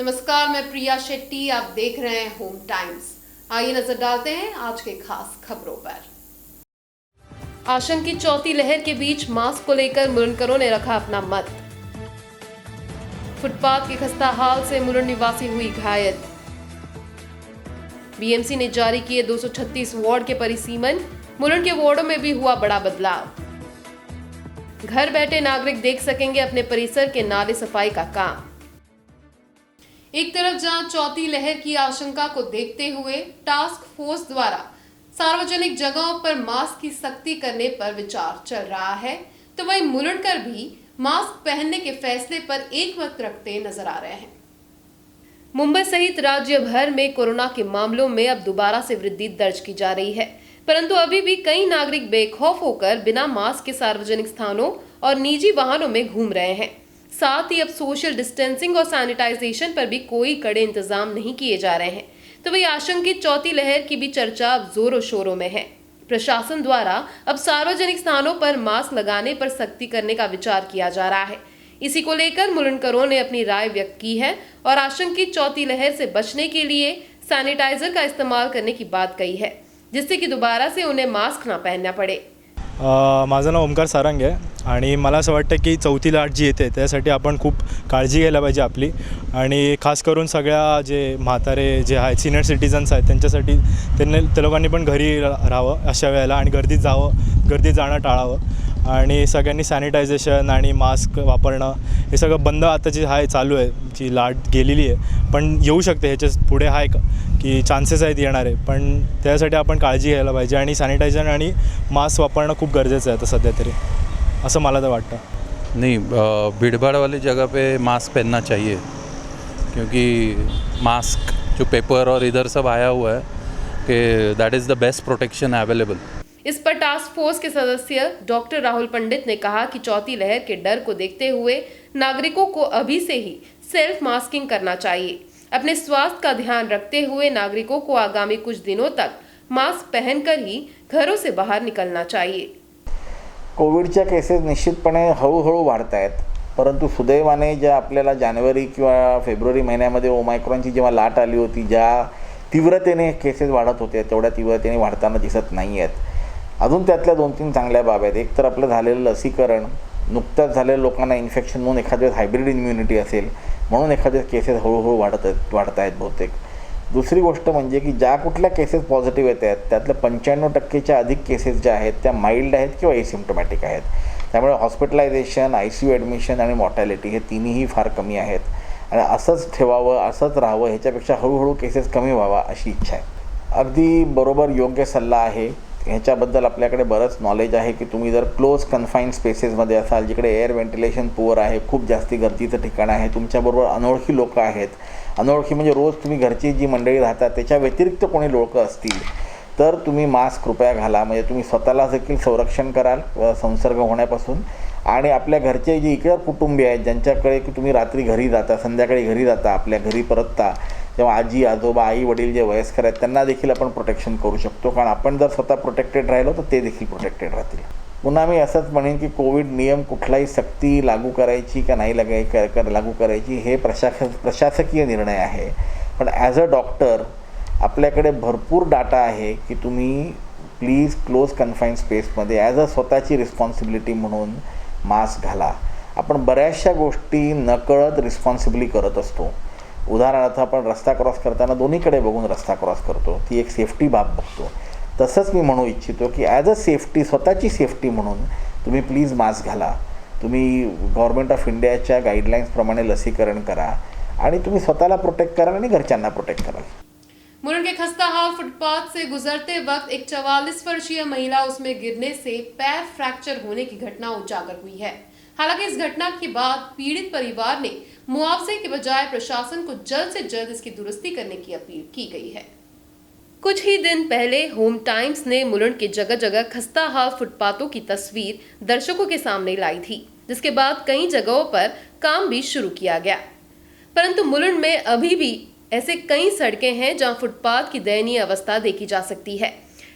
नमस्कार, मैं प्रिया शेट्टी। आप देख रहे हैं होम टाइम्स। आइए नजर डालते हैं आज के खास खबरों पर। आशंकित चौथी लहर के बीच मास्क को लेकर मुरनकरों ने रखा अपना मत। फुटपाथ के खस्ता हाल से मुरन निवासी हुई घायल। बीएमसी ने जारी किए 236 वार्ड के परिसीमन। मुरन के वार्डों में भी हुआ बड़ा बदलाव। घर बैठे नागरिक देख सकेंगे अपने परिसर के नाले सफाई का काम। एक तरफ जहां चौथी लहर की आशंका को देखते हुए टास्क फोर्स द्वारा सार्वजनिक जगहों पर मास्क की सख्ती करने पर विचार चल रहा है, तो वहीं मुरनकर भी मास्क पहनने के फैसले पर एक मत रखते नजर आ रहे हैं। मुंबई सहित राज्य भर में कोरोना के मामलों में अब दोबारा से वृद्धि दर्ज की जा रही है, परंतु अभी भी कई नागरिक बेखौफ होकर बिना मास्क के सार्वजनिक स्थानों और निजी वाहनों में घूम रहे हैं। साथ ही अब सोशल डिस्टेंसिंग और सैनिटाइजेशन पर भी कोई कड़े इंतजाम नहीं किए जा रहे हैं, तो वही आशंकित चौथी लहर की भी चर्चा अब जोरों शोरों में है। प्रशासन द्वारा अब सार्वजनिक स्थानों पर मास्क लगाने पर सख्ती करने का विचार किया जा रहा है। इसी को लेकर मुरनकरों ने अपनी राय व्यक्त की है और आशंकित चौथी लहर से बचने के लिए सैनिटाइजर का इस्तेमाल करने की बात कही है, जिससे कि दोबारा से उन्हें मास्क ना पहनना पड़े। माझं नाव ओमकार सारंग आहे आणि मला असं वाटतं की चौथी लाट जी येते त्यासाठी आपण खूप काळजी घ्यायला पाहिजे आपली, आणि खास करून सगळ्या जे म्हातारे जे आहेत सिनियर सिटीजन्स आहेत त्यांच्यासाठी त्या लोकांनी पण घरी राहावं अशा वेळेला, आणि गर्दीत जाणं टाळावं, आणि सगळ्यांनी सॅनिटायझेशन आणि मास्क वापरणं हे सगळं बंद आता जे आहे चालू आहे, जी लाट गेलेली आहे पण येऊ शकते, ह्याच्या पुढे आहे की चान्सेस आहेत येणारे, पण त्यासाठी आपण काळजी घ्यायला पाहिजे आणि सॅनिटायझर आणि मास्क वापरणं खूप गरजेचं आहे आता सध्या तरी, असं मला तर वाटतं। नहीं, भीड़-भाड़ वाली जगह पे मास्क पहनना चाहिए, क्योंकि मास्क जो पेपर और इधर सब आया हुआ है कि that is the best protection available. इस पर टास्क फोर्स के सदस्य डॉक्टर राहुल पंडित ने कहा कि चौथी लहर के डर को देखते हुए नागरिकों को अभी से ही सेल्फ मास्किंग करना चाहिए। अपने स्वास्थ्य का ध्यान रखते हुए नागरिकों को आगामी कुछ दिनों तक मास्क पहनकर ही घरों से बाहर निकलना चाहिए। कोविडच्या केसेस निश्चितपणे हळूहळू वाढत आहेत, परंतु सुदैवाने ज्या आपल्याला जानेवारी किंवा फेब्रुवारी महिन्यामध्ये ओमायक्रॉनची जेव्हा लाट आली होती, ज्या तीव्रतेने केसेस वाढत होते तेवढ्या तीव्रतेने वाढताना दिसत नाही आहेत। अजून त्यातल्या 2-3 चांगल्या बाब आहेत। एक तर आपलं झालेलं लसीकरण, नुकताच झालेल्या लोकांना इन्फेक्शन म्हणून एखाद्या हायब्रिड इम्युनिटी असेल म्हणून एखाद्या केसेस हळूहळू वाढत आहेत बहुतेक। दुसरी गोष्ट म्हणजे की ज्या कुठल्या केसेस पॉझिटिव्ह येत आहेत त्यातल्या 95% अधिक केसेस ज्या आहेत त्या माइल्ड आहेत किंवा एसिम्प्टोमॅटिक आहेत, त्यामुळे हॉस्पिटलायझेशन, ICU ॲडमिशन आणि मॉर्टॅलिटी हे तिन्ही फार कमी आहेत, आणि असंच ठेवावं, असंच राहावं, ह्याच्यापेक्षा हळूहळू केसेस कमी व्हावा अशी इच्छा आहे। अगदी बरोबर योग्य सल्ला आहे। ह्याच्याबद्दल आपल्याकडे बरंच नॉलेज आहे की तुम्ही जर क्लोज कन्फाईन्ड स्पेसेसमध्ये असाल, जिकडे एअर व्हेंटिलेशन पुअर आहे, खूप जास्ती गर्दीचं ठिकाण आहे, तुमच्याबरोबर अनोळखी लोक आहेत, अनोळखी म्हणजे रोज तुम्ही घरची जी मंडळी राहतात त्याच्या व्यतिरिक्त कोणी लोक असतील तर तुम्ही मास्क कृपया घाला, म्हणजे तुम्ही स्वतःला देखील संरक्षण कराल संसर्ग होण्यापासून, आणि आपल्या घरचे जे इतर कुटुंबीय आहेत ज्यांच्याकडे की तुम्ही रात्री घरी जाता, संध्याकाळी घरी जाता, आपल्या घरी परतता, तेव्हा आजी आजोबा आई वडील जे वयस्कर आहेत त्यांना देखील आपण प्रोटेक्शन करू शकतो, कारण आपण जर स्वतः प्रोटेक्टेड राहिलो तर ते देखील प्रोटेक्टेड राहतील। पुन्हा मी असंच म्हणेन की कोविड नियम कुठलाही सक्ती लागू करायची का नाही लागू करायची हे प्रशासकीय निर्णय आहे, पण ॲज अ डॉक्टर आपल्याकडे भरपूर डाटा आहे की तुम्ही प्लीज क्लोज कन्फाईन स्पेसमध्ये ॲज अ स्वतःची रिस्पॉन्सिबिलिटी म्हणून मास्क घाला। आपण बऱ्याचशा गोष्टी नकळत रिस्पॉन्सिबली करत असतो। उदाहरणार्थ आपण रस्ता क्रॉस करताना दोन्हीकडे बघून रस्ता क्रॉस करतो, ती एक सेफ्टी बाब बघतो। तसंच मी म्हणू इच्छितो की ॲज अ सेफ्टी, स्वतःची सेफ्टी म्हणून तुम्ही प्लीज मास्क घाला, तुम्ही गव्हर्नमेंट ऑफ इंडियाच्या गाईडलाईन्सप्रमाणे लसीकरण करा, आणि तुम्ही स्वतःला प्रोटेक्ट कराल आणि घरच्यांना प्रोटेक्ट कराल। मुरन के खस्ता हाल फुटपाथ से गुजरते वक्त एक 44 वर्षीय महिला उसमें गिरने से पैर फ्रैक्चर होने की घटना उजागर हुई है। हालांकि इस घटना के बाद पीड़ित परिवार ने मुआवजे के बजाय प्रशासन को जल्द से जल्द इसकी दुरुस्ती करने की अपील की गई है। कुछ ही दिन पहले होम टाइम्स ने मुलुंड के जगह जगह खस्ता हाल फुटपाथों की तस्वीर दर्शकों के सामने लाई थी, जिसके बाद कई जगहों पर काम भी शुरू किया गया, परंतु मुलुंड में अभी भी ऐसे कई सड़कें हैं जहां फुटपाथ की दयनीय अवस्था देखी जा सकती है।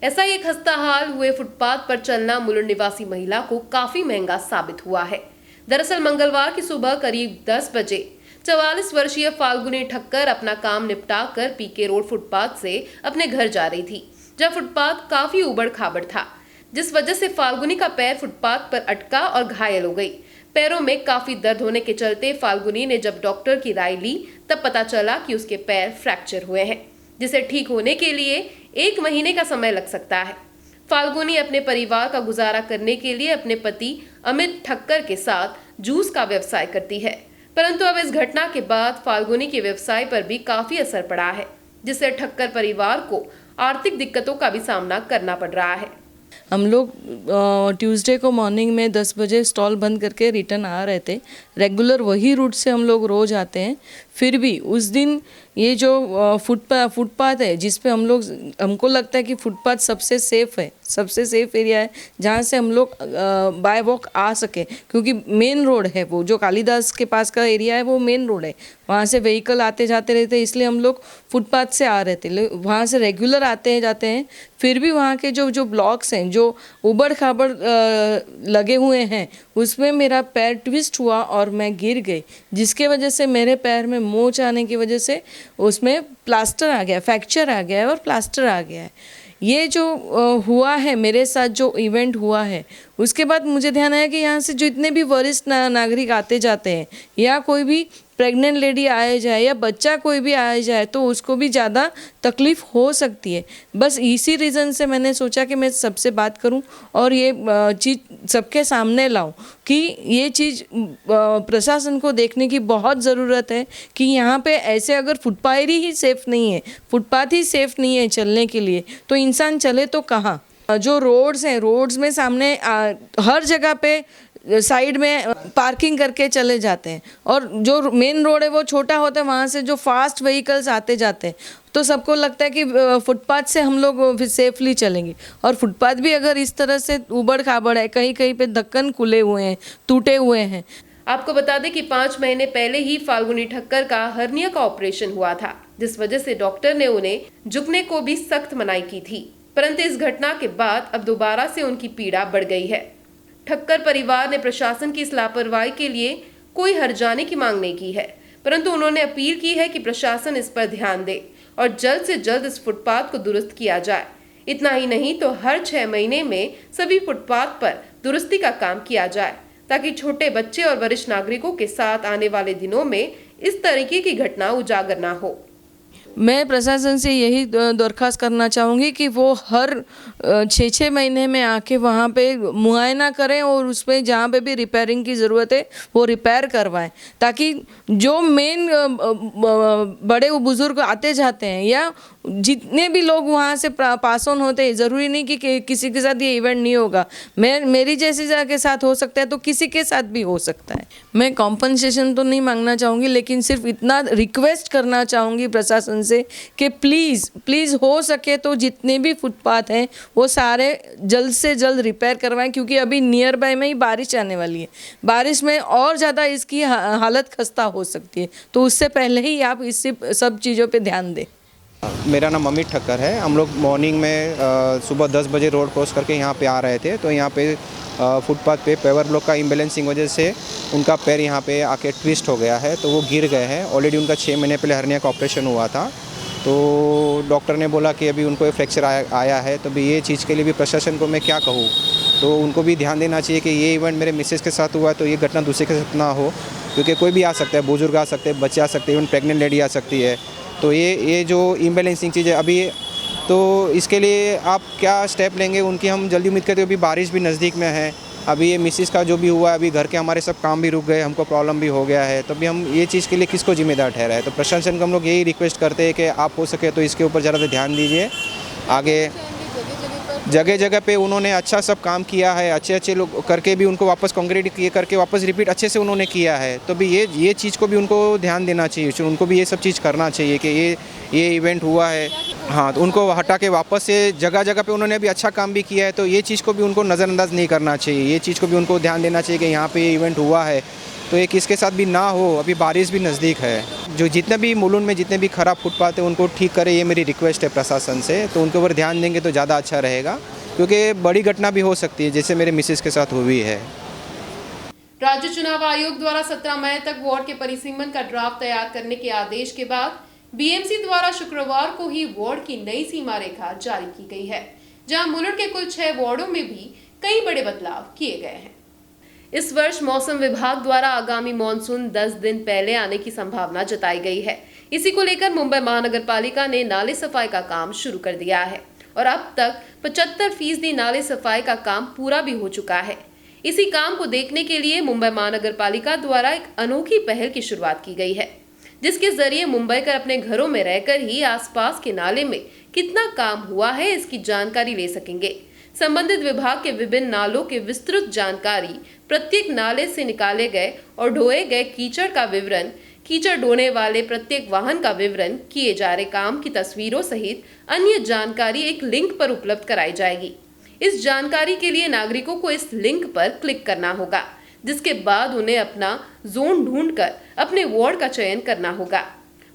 ऐसा ही खस्ता हाल हुए फुटपाथ पर चलना मुलुंड निवासी महिला को काफी महंगा साबित हुआ है। दरअसल मंगलवार की सुबह करीब 10 बजे 44 वर्षीय फाल्गुनी ठक्कर अपना काम निपटाकर पीके रोड फुटपाथ से अपने घर जा रही थी, जहां फुटपाथ काफी उबड़ खाबड़ था, जिस वजह से फाल्गुनी का पैर फुटपाथ पर अटका और घायल हो गई। पैरों में काफी दर्द होने के चलते फाल्गुनी ने जब डॉक्टर की राय ली तब पता चला कि उसके पैर फ्रैक्चर हुए हैं, जिसे ठीक होने के लिए 1 महीने का समय लग सकता है। फाल्गुनी अपने परिवार का गुजारा करने के लिए अपने पति अमित ठक्कर के साथ जूस का व्यवसाय करती है, परंतु अब इस घटना के बाद फाल्गुनी के व्यवसाय पर भी काफी असर पड़ा है, जिससे ठक्कर परिवार को आर्थिक दिक्कतों का भी सामना करना पड़ रहा है। हम लोग ट्यूसडे को मॉर्निंग में 10 बजे स्टॉल बंद करके रिटर्न आ रहे थे। रेगुलर वही रूट से हम लोग रोज़ आते हैं। फिर भी उस दिन ये जो फुटपाथ है जिस पे हमको लगता है कि फुटपाथ सबसे सेफ़ है, सबसे सेफ़ एरिया है जहाँ से हम लोग बाय वॉक आ सके, क्योंकि मेन रोड है वो जो कालीदास के पास का एरिया है, वो मेन रोड है, वहाँ से व्हीकल आते जाते रहते हैं, इसलिए हम लोग फुटपाथ से आ रहे थे। वहाँ से रेगुलर आते हैं जाते हैं। फिर भी वहाँ के जो ब्लॉक्स हैं जो उबड़ खाबड़ लगे हुए हैं, उसमें मेरा पैर ट्विस्ट हुआ और मैं गिर गई, जिसके वजह से मेरे पैर में मोच आने की वजह से उसमें प्लास्टर आ गया, फ्रैक्चर आ गया है और प्लास्टर आ गया है। ये जो हुआ है मेरे साथ, जो इवेंट हुआ है, उसके बाद मुझे ध्यान आया कि यहाँ से जो इतने भी वरिष्ठ नागरिक आते जाते हैं या कोई भी प्रेग्नेंट लेडी आए जाए या बच्चा कोई भी आए जाए तो उसको भी ज़्यादा तकलीफ़ हो सकती है। बस इसी रीज़न से मैंने सोचा कि मैं सबसे बात करूं और ये चीज़ सबके सामने लाऊं कि ये चीज़ प्रशासन को देखने की बहुत ज़रूरत है कि यहाँ पे ऐसे अगर फुटपाथ ही सेफ़ नहीं है, फुटपाथ ही सेफ़ नहीं है चलने के लिए, तो इंसान चले तो कहाँ। जो रोड्स हैं, रोड्स में सामने हर जगह पे साइड में पार्किंग करके चले जाते हैं और जो मेन रोड है वो छोटा होता है, वहाँ से जो फास्ट व्हीकल्स आते जाते हैं तो सबको लगता है कि फुटपाथ से हम लोग सेफली चलेंगे। और फुटपाथ भी अगर इस तरह से उबड़ खाबड़ है, कहीं कहीं पे ढक्कन खुले हुए हैं, टूटे हुए हैं। आपको बता दें कि 5 महीने पहले ही फाल्गुनी ठक्कर का हर्निया का ऑपरेशन हुआ था, जिस वजह से डॉक्टर ने उन्हें झुकने को भी सख्त मनाही की थी, परंतु इस घटना के बाद अब दोबारा से उनकी पीड़ा बढ़ गई है। ठक्कर परिवार ने प्रशासन की इस लापरवाही के लिए कोई हर्जाने की मांग नहीं की है, परंतु उन्होंने अपील की है कि प्रशासन इस पर ध्यान दे और जल्द से जल्द इस फुटपाथ को दुरुस्त किया जाए। इतना ही नहीं तो हर 6 महीने में सभी फुटपाथ पर दुरुस्ती का काम किया जाए, ताकि छोटे बच्चे और वरिष्ठ नागरिकों के साथ आने वाले दिनों में इस तरीके की घटना उजागर ना हो। मैं प्रशासन से यही दरख्वास्त करना चाहूँगी कि वो हर 6-6 महीने में आके वहाँ पे मुआयना करें और उसमें जहाँ पे भी रिपेयरिंग की ज़रूरत है वो रिपेयर करवाएं, ताकि जो मेन बड़े बुज़ुर्ग आते जाते हैं या जितने भी लोग वहाँ से पास ऑन होते हैं, ज़रूरी नहीं कि किसी के साथ ये इवेंट नहीं होगा, मेरी जैसी के साथ हो सकता है तो किसी के साथ भी हो सकता है। मैं कॉम्पनसेशन तो नहीं मांगना चाहूँगी, लेकिन सिर्फ इतना रिक्वेस्ट करना चाहूँगी प्रशासन से कि प्लीज़ हो सके तो जितने भी फुटपाथ हैं वो सारे जल्द से जल्द रिपेयर करवाएं, क्योंकि अभी नियर बाय में ही बारिश आने वाली है। बारिश में और ज़्यादा इसकी हालत खस्ता हो सकती है, तो उससे पहले ही आप इससे सब चीज़ों पे ध्यान दें। मेरा नाम अमित ठक्कर है। हम लोग मॉर्निंग में सुबह 10 बजे रोड क्रॉस करके यहाँ पे आ रहे थे, तो यहाँ पे फुटपाथ पे पेवर ब्लॉक का इम्बेलेंसिंग वजह से उनका पैर यहाँ पे आके ट्विस्ट हो गया है, तो वो गिर गए हैं। ऑलरेडी उनका 6 महीने पहले हर्निया का ऑपरेशन हुआ था, तो डॉक्टर ने बोला कि अभी उनको फ्रैक्चर आया है। तो भी ये चीज़ के लिए भी प्रशासन को मैं क्या कहूँ, तो उनको भी ध्यान देना चाहिए कि ये इवेंट मेरे मिसेस के साथ हुआ तो ये घटना दूसरे के साथ ना हो, क्योंकि कोई भी आ सकता है, बुजुर्ग आ सकते हैं, बच्चे आ सकते हैं, इवन प्रेग्नेंट लेडी आ सकती है। तो ये जो इम्बेलेंसिंग चीज़ है अभी, तो इसके लिए आप क्या स्टेप लेंगे उनकी हम जल्दी उम्मीद करते हैं। अभी बारिश भी नज़दीक में है, अभी ये मिसिस का जो भी हुआ, अभी घर के हमारे सब काम भी रुक गए, हमको प्रॉब्लम भी हो गया है, तो अभी हम ये चीज़ के लिए किसको जिम्मेदार ठहराए। तो प्रशासन को हम लोग यही रिक्वेस्ट करते हैं कि आप हो सके तो इसके ऊपर ज़रा ध्यान दीजिए। आगे जगह जगह पे उन्होंने अच्छा सब काम किया है, अच्छे लोग करके भी उनको वापस कॉन्क्रीट किए करके वापस रिपीट अच्छे से उन्होंने किया है, तो भी ये चीज़ को भी उनको ध्यान देना चाहिए, उनको भी ये सब चीज़ करना चाहिए कि ये इवेंट हुआ है, हाँ, तो उनको हटा के वापस से जगह जगह पे उन्होंने भी अच्छा काम भी किया है, तो ये चीज़ को भी उनको नज़रअंदाज नहीं करना चाहिए। ये चीज़ को भी उनको ध्यान देना चाहिए कि यहाँ पे ये इवेंट हुआ है तो ये किसके साथ भी ना हो। अभी बारिश भी नज़दीक है, जो जितने भी मुलुंड में जितने भी ख़राब फुटपाथ है उनको ठीक करे, ये मेरी रिक्वेस्ट है प्रशासन से। तो उनके ऊपर ध्यान देंगे तो ज़्यादा अच्छा रहेगा, क्योंकि बड़ी घटना भी हो सकती है जैसे मेरे मिसेस के साथ हुई है। राज्य चुनाव आयोग द्वारा 17 मई तक वार्ड के परिसीमन का ड्राफ्ट तैयार करने के आदेश के बाद बीएमसी द्वारा शुक्रवार को ही वार्ड की नई सीमा रेखा जारी की गई है, जहां मुलुंड के कुल 6 वार्डों में भी कई बड़े बदलाव किए गए हैं। इस वर्ष मौसम विभाग द्वारा आगामी मॉनसून 10 दिन पहले आने की संभावना जताई गई है। इसी को लेकर मुंबई महानगर पालिका ने नाले सफाई का काम शुरू कर दिया है और अब तक 75% नाले सफाई का काम पूरा भी हो चुका है। इसी काम को देखने के लिए मुंबई महानगर पालिका द्वारा एक अनोखी पहल की शुरुआत की गई है, जिसके जरिए मुंबईकर अपने घरों में रहकर ही आसपास के नाले में कितना काम हुआ है इसकी जानकारी ले सकेंगे। संबंधित विभाग के विभिन्न नालों के विस्तृत जानकारी, प्रत्येक नाले से निकाले गए और ढोए गए कीचड़ का विवरण, कीचड़ ढोने वाले प्रत्येक वाहन का विवरण, किए जा रहे काम की तस्वीरों सहित अन्य जानकारी एक लिंक पर उपलब्ध कराई जाएगी। इस जानकारी के लिए नागरिकों को इस लिंक पर क्लिक करना होगा, जिसके बाद उन्हें अपना जोन ढूंढकर अपने वार्ड का चयन करना होगा।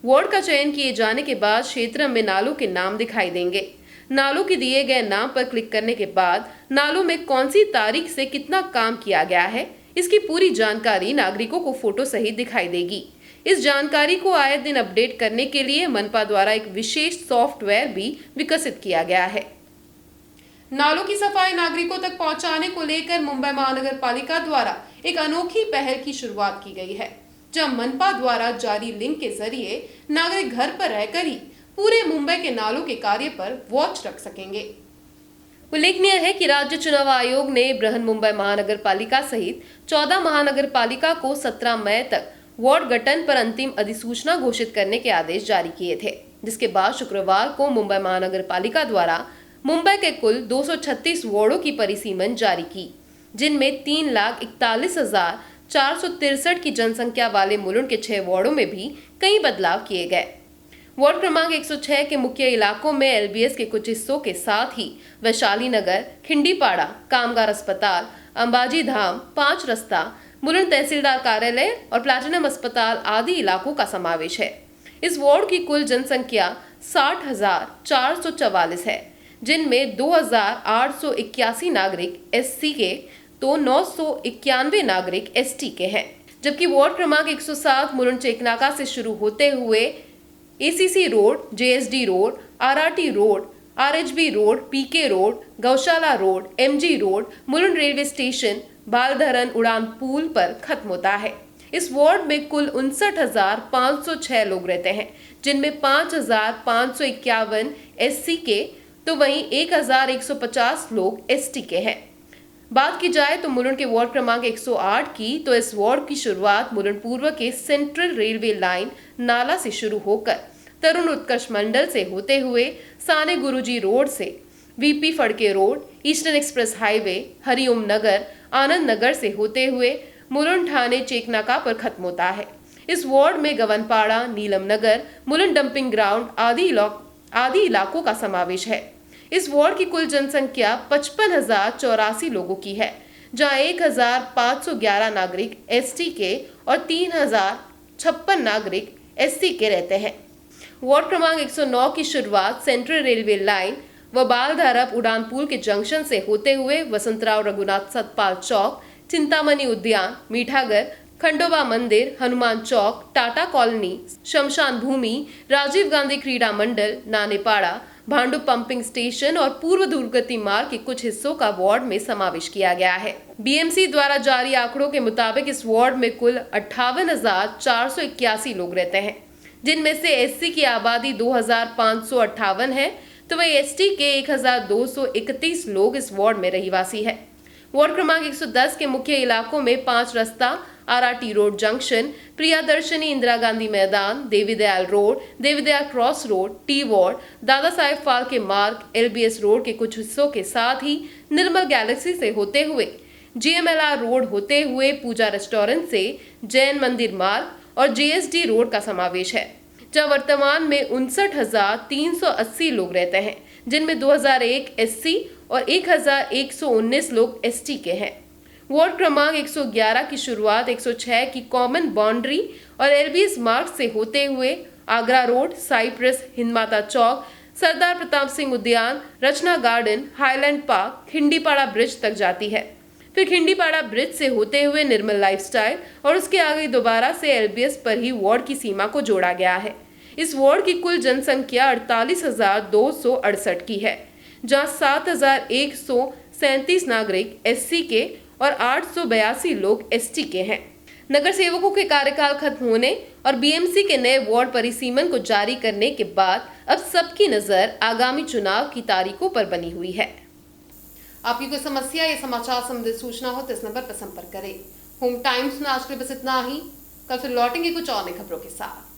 वार्ड का चयन किए जाने के बाद क्षेत्र में नालों के नाम दिखाई देंगे। नालों के दिए गए नाम पर क्लिक करने के बाद नालों में कौन सी तारीख से कितना काम किया गया है, इसकी पूरी जानकारी नागरिकों को फोटो सहित दिखाई देगी। इस जानकारी को आए दिन अपडेट करने के लिए मनपा द्वारा एक विशेष सॉफ्टवेयर भी विकसित किया गया है। नालों की सफाई नागरिकों तक पहुंचाने को लेकर मुंबई महानगर पालिका द्वारा एक अनोखी पहल की शुरुआत की गई है, जहां मनपा द्वारा जारी लिंक के जरिए नागरिक घर पर रहकर ही पूरे मुंबई के नालों के कार्य पर वॉच रख सकेंगे। उल्लेखनीय है कि राज्य चुनाव आयोग ने बृहन मुंबई महानगर पालिका सहित 14 महानगर पालिका को 17 मई तक वार्ड गठन पर अंतिम अधिसूचना घोषित करने के आदेश जारी किए थे, जिसके बाद शुक्रवार को मुंबई महानगर पालिका द्वारा मुंबई के कुल 236 वार्डों की परिसीमन जारी की, जिनमें 3,41,463 की जनसंख्या वाले मुलुंड के 6 वार्डों में भी कई बदलाव किए गए। वार्ड क्रमांक 106 के मुख्य इलाकों में एलबीएस के कुछ हिस्सों के साथ ही वैशाली नगर, खिंडीपाड़ा, कामगार अस्पताल, अंबाजी धाम, 5 रस्ता, मुलुंड तहसीलदार कार्यालय और प्लैटिनम अस्पताल आदि इलाकों का समावेश है। इस वार्ड की कुल जनसंख्या 60,444 है, जिनमें 2,881 नागरिक एससी के तो 991 नागरिक एसटी के हैं, जबकि वार्ड क्रमांक 107 मुलुंड चेकनाका से शुरू होते हुए ACC road, JSD road, RRT road, RHB road, PK road, Gaushala road, MG road, Mulund railway station, Baldharan उड़ान पुल पर खत्म होता है। इस वार्ड में कुल 59,506 लोग रहते हैं, जिनमें 5,551 एससी के तो वहीं 1,150 लोग एसटी के हैं। बात की जाए तो मुलुंड के वार्ड क्रमांक 108 की, तो इस वार्ड की शुरुआत मुलुंड पूर्व के सेंट्रल रेलवे लाइन नाला से शुरू होकर तरुण उत्कर्ष मंडल से होते हुए साने गुरुजी रोड से VP Phadke road, Eastern Express Highway, Hariom Nagar, Anand Nagar से होते हुए मुलुंड ठाणे चेकनाका पर खत्म होता है। इस वार्ड में गवनपाड़ा, नीलम नगर, मुलुंड डंपिंग ग्राउंड आदि इलाकों का समावेश है। इस वार्ड की कुल जनसंख्या 55,084 लोगों की है, जहां 1,511 नागरिक एसटी के और 3,056 नागरिक एससी के रहते हैं। वार्ड क्रमांक 109 की शुरुआत सेंट्रल रेलवे लाइन व बालधारप उड़ान पुल के जंक्शन से होते हुए वसंतराव रघुनाथ सतपाल चौक, चिंतामणि उद्यान, मीठागर, खंडोबा मंदिर, हनुमान चौक, टाटा कॉलोनी, शमशान भूमि, राजीव गांधी क्रीड़ा मंडल, नानेपाड़ा, भांडू पंपिंग स्टेशन और पूर्व दुर्गति मार्ग के कुछ हिस्सों का वार्ड में समावेश किया गया है। बीएमसी द्वारा जारी आंकड़ों के मुताबिक इस वार्ड में कुल 58,481 लोग रहते हैं, जिनमें से एससी की आबादी 2,558 है, तो वही एसटी के 1,231 लोग इस वार्ड में रहीवासी है। वार्ड क्रमांक 110 के मुख्य इलाकों में 5 रस्ता, RRT road junction, Priyadarshini Indira Gandhi मैदान, Devidayal road, Devidayal cross road, T ward, Dada Saheb Phalke मार्ग, एलबीएस रोड के कुछ हिस्सों के साथ ही निर्मल गैलेक्सी से होते हुए जीएमएलआर रोड होते हुए पूजा रेस्टोरेंट से जैन मंदिर मार्ग और जेएसडी रोड का समावेश है, जहां वर्तमान में 59,380 लोग रहते हैं, जिनमें 2001 एससी और 1,119 लोग एसटी के हैं। वार्ड क्रमांक 111 की शुरुआत 106 की कॉमन बाउंड्री और एलबीएस मार्ग से होते हुए आगरा रोड, साइप्रस, हिंदमाता चौक, सरदार प्रताप सिंह उद्यान, रचना गार्डन, हाईलैंड पार्क, खिंडीपाड़ा ब्रिज तक जाती है, फिर खिंडीपाड़ा ब्रिज से होते हुए निर्मल लाइफस्टाइल और उसके आगे दोबारा से एलबीएस पर ही वार्ड की सीमा को जोड़ा गया है। इस वार्ड की कुल जनसंख्या 48,268 की है, जहां 7,137 नागरिक एससी के और 882 लोग एसटी के हैं। नगर सेवकों के कार्यकाल खत्म होने और बीएमसी के नए वार्ड परिसीमन को जारी करने के बाद अब सबकी नजर आगामी चुनाव की तारीखों पर बनी हुई है। आपकी कोई समस्या या समाचार संबंधित सूचना हो तो इस नंबर पर संपर्क करें। होम टाइम्स में आज के लिए बस इतना ही। कल फिर लौटेंगे कुछ और नई खबरों के साथ।